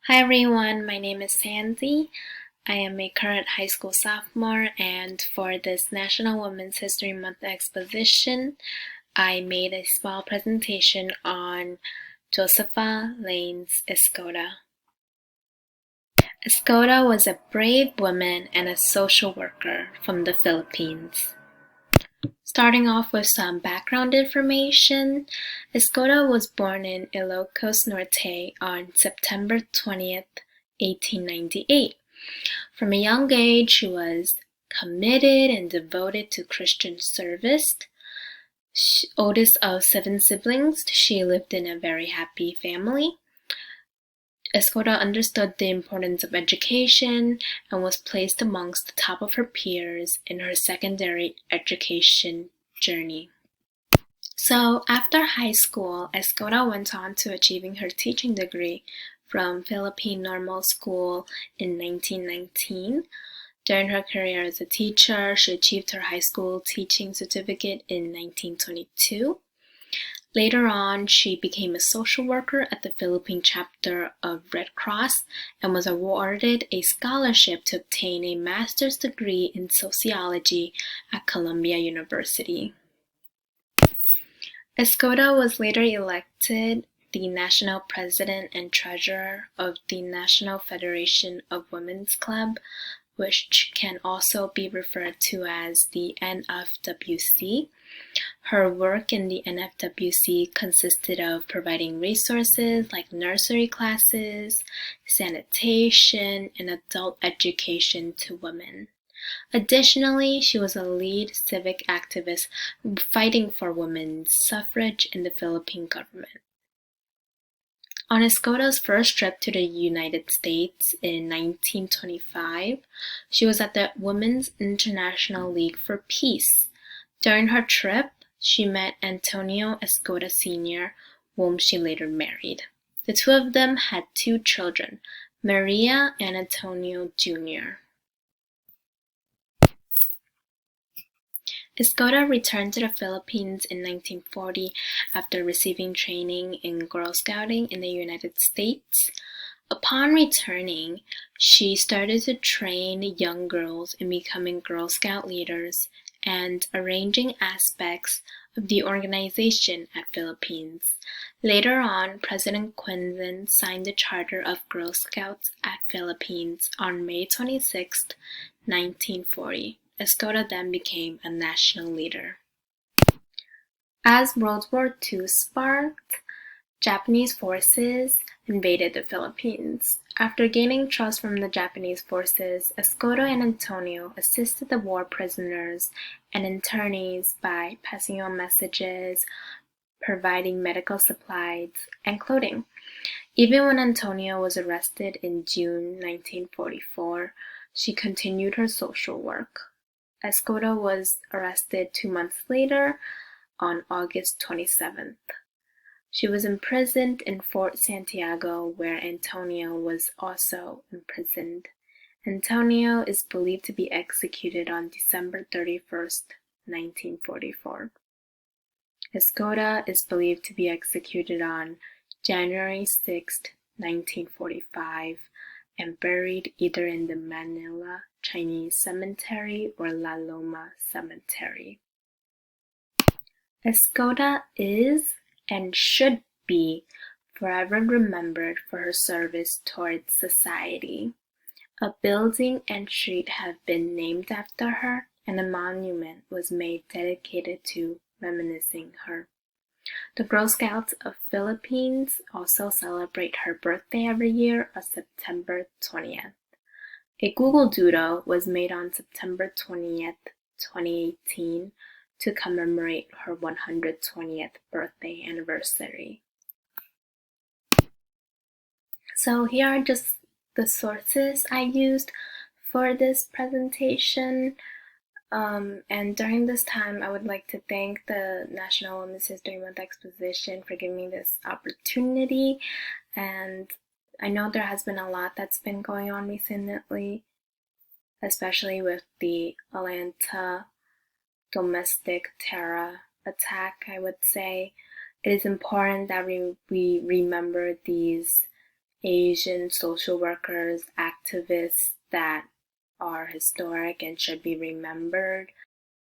Hi everyone, my name is Sandy. I am a current high school sophomore, and for this National Women's History Month exposition, I made a small presentation on Josefa Llanes Escoda. Escoda was a brave woman and a social worker from the Philippines. Starting off with some background information, Escoda was born in Ilocos Norte on September 20th, 1898. From a young age, she was committed and devoted to Christian service. Oldest of 7 siblings, she lived in a very happy family. Escoda understood the importance of education and was placed amongst the top of her peers in her secondary education journey. So after high school, Escoda went on to achieving her teaching degree from Philippine Normal School in 1919. During her career as a teacher, she achieved her high school teaching certificate in 1922. Later on, she became a social worker at the Philippine chapter of Red Cross and was awarded a scholarship to obtain a master's degree in sociology at Columbia University. Escoda was later elected the national president and treasurer of the National Federation of Women's Club, which can also be referred to as the NFWC. Her work in the NFWC consisted of providing resources like nursery classes, sanitation, and adult education to women. Additionally, she was a lead civic activist fighting for women's suffrage in the Philippine government. On Escoda's first trip to the United States in 1925, she was at the Women's International League for Peace. During her trip, she met Antonio Escoda Sr., whom she later married. The two of them had 2 children, Maria and Antonio Jr. Escoda returned to the Philippines in 1940 after receiving training in Girl Scouting in the United States. Upon returning, she started to train young girls in becoming Girl Scout leaders and arranging aspects of the organization at Philippines. Later on, President Quinlan signed the Charter of Girl Scouts at Philippines on May 26, 1940. Escoda then became a national leader. As World War II sparked, Japanese forces invaded the Philippines. After gaining trust from the Japanese forces, Escoda and Antonio assisted the war prisoners and internees by passing on messages, providing medical supplies, and clothing. Even when Antonio was arrested in June 1944, she continued her social work. Escoda was arrested 2 months later on August 27th. She was imprisoned in Fort Santiago, where Antonio was also imprisoned. Antonio is believed to be executed on December 31st, 1944. Escoda is believed to be executed on January 6th, 1945, and buried either in the Manila Chinese Cemetery or La Loma Cemetery. Escoda is and should be forever remembered for her service towards society. A building and street have been named after her, and a monument was made dedicated to reminiscing her. The Girl Scouts of Philippines also celebrate her birthday every year on September 20th. A Google Doodle was made on September 20th, 2018 to commemorate her 120th birthday anniversary. So here are just the sources I used for this presentation. And during this time, I would like to thank the National Women's History Month Exposition for giving me this opportunity. And I know there has been a lot that's been going on recently, especially with the Atlanta domestic terror attack, I would say. It is important that we remember these Asian social workers, activists that are historic and should be remembered.